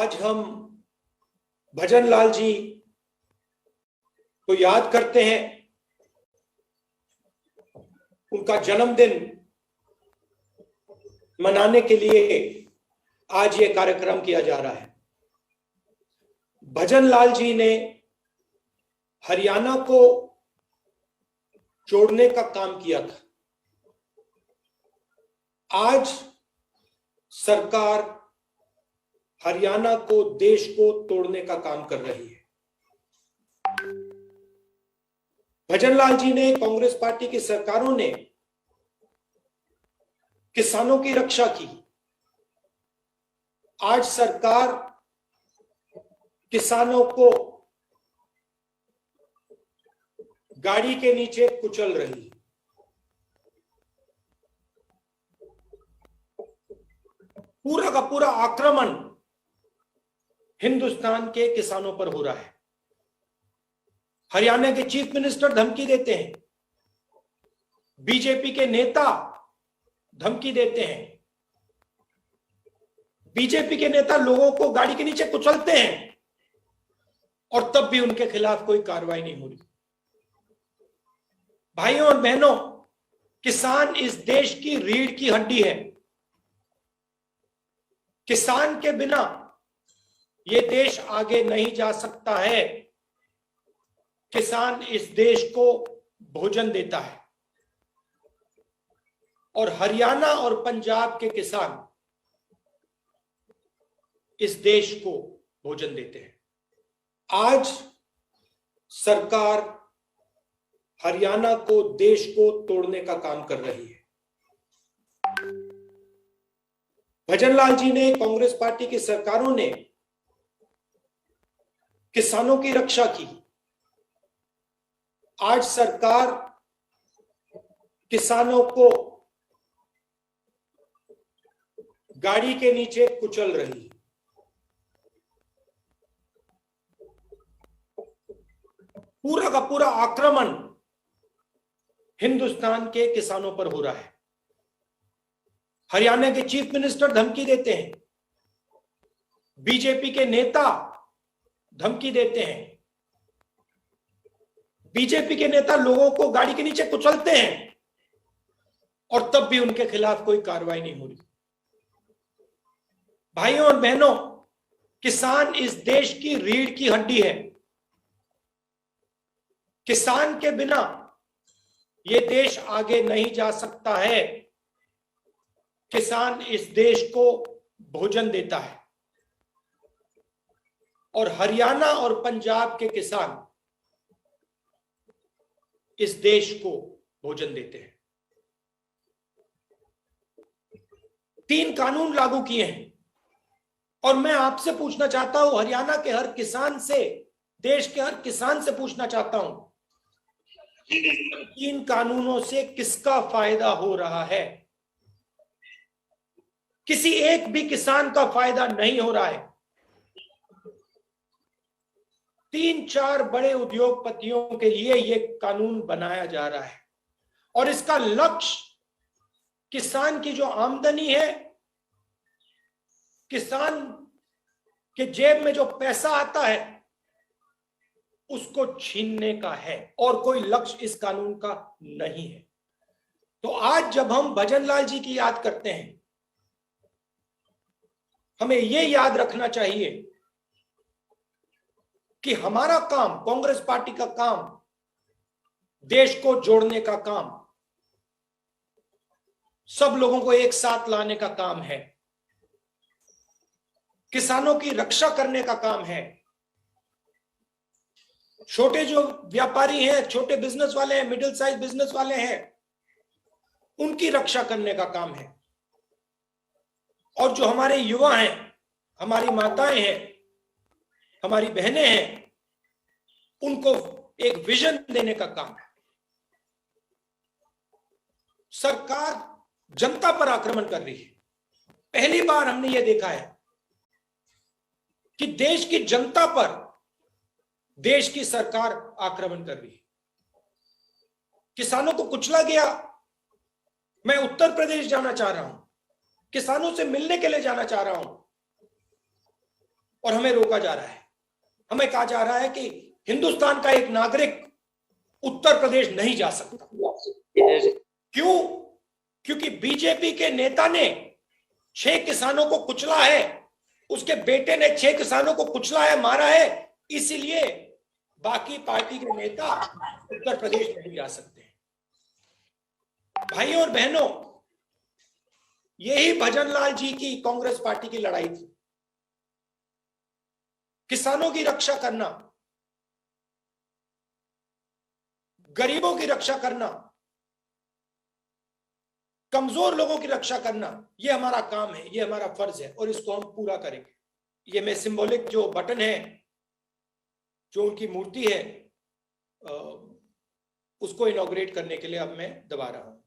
आज हम भजन लाल जी को याद करते हैं। उनका जन्मदिन मनाने के लिए आज ये कार्यक्रम किया जा रहा है। भजन लाल जी ने हरियाणा को जोड़ने का काम किया था। आज सरकार हरियाणा को, देश को तोड़ने का काम कर रही है। भजन लाल जी ने, कांग्रेस पार्टी की सरकारों ने किसानों की रक्षा की। आज सरकार किसानों को गाड़ी के नीचे कुचल रही है। पूरा का पूरा आक्रमण हिंदुस्तान के किसानों पर हो रहा है। हरियाणा के चीफ मिनिस्टर धमकी देते हैं, बीजेपी के नेता धमकी देते हैं, बीजेपी के नेता लोगों को गाड़ी के नीचे कुचलते हैं और तब भी उनके खिलाफ कोई कार्रवाई नहीं हो रही। भाइयों और बहनों, किसान इस देश की रीढ़ की हड्डी है। किसान के बिना यह देश आगे नहीं जा सकता है। किसान इस देश को भोजन देता है और हरियाणा और पंजाब के किसान इस देश को भोजन देते हैं। आज सरकार हरियाणा को, देश को तोड़ने का काम कर रही है। भजन लाल जी ने, कांग्रेस पार्टी की सरकारों ने किसानों की रक्षा की। आज सरकार किसानों को गाड़ी के नीचे कुचल रही है। पूरा का पूरा आक्रमण हिंदुस्तान के किसानों पर हो रहा है। हरियाणा के चीफ मिनिस्टर धमकी देते हैं, बीजेपी के नेता धमकी देते हैं, बीजेपी के नेता लोगों को गाड़ी के नीचे कुचलते हैं और तब भी उनके खिलाफ कोई कार्रवाई नहीं हो रही। भाइयों और बहनों, किसान इस देश की रीढ़ की हड्डी है। किसान के बिना यह देश आगे नहीं जा सकता है। किसान इस देश को भोजन देता है और हरियाणा और पंजाब के किसान इस देश को भोजन देते हैं। 3 कानून लागू किए हैं और मैं आपसे पूछना चाहता हूं, हरियाणा के हर किसान से, देश के हर किसान से पूछना चाहता हूं, 3 कानूनों से किसका फायदा हो रहा है? किसी एक भी किसान का फायदा नहीं हो रहा है। 3-4 बड़े उद्योगपतियों के लिए यह कानून बनाया जा रहा है और इसका लक्ष्य किसान की जो आमदनी है, किसान के जेब में जो पैसा आता है, उसको छीनने का है और कोई लक्ष्य इस कानून का नहीं है। तो आज जब हम भजन लाल जी की याद करते हैं, हमें यह याद रखना चाहिए कि हमारा काम, कांग्रेस पार्टी का काम, देश को जोड़ने का काम, सब लोगों को एक साथ लाने का काम है, किसानों की रक्षा करने का काम है। छोटे जो व्यापारी हैं, छोटे बिजनेस वाले हैं, मिडिल साइज बिजनेस वाले हैं, उनकी रक्षा करने का काम है। और जो हमारे युवा हैं, हमारी माताएं हैं, हमारी बहनें हैं, उनको एक विजन देने का काम है। सरकार जनता पर आक्रमण कर रही है। पहली बार हमने यह देखा है कि देश की जनता पर देश की सरकार आक्रमण कर रही है। किसानों को कुचला गया। मैं उत्तर प्रदेश जाना चाह रहा हूं, किसानों से मिलने के लिए जाना चाह रहा हूं। और हमें रोका जा रहा है। हमें कहा जा रहा है कि हिंदुस्तान का एक नागरिक उत्तर प्रदेश नहीं जा सकता। क्यों? क्योंकि बीजेपी के नेता ने 6 किसानों को कुचला है, उसके बेटे ने 6 किसानों को कुचला है, मारा है, इसीलिए बाकी पार्टी के नेता उत्तर प्रदेश नहीं जा सकते। भाइयों और बहनों, यही भजनलाल जी की कांग्रेस पार्टी की लड़ाई थी, किसानों की रक्षा करना, गरीबों की रक्षा करना, कमजोर लोगों की रक्षा करना। ये हमारा काम है, ये हमारा फर्ज है और इसको हम पूरा करेंगे। ये मैं सिंबॉलिक जो बटन है, जो उनकी मूर्ति है, उसको इनॉग्रेट करने के लिए अब मैं दबा रहा हूं।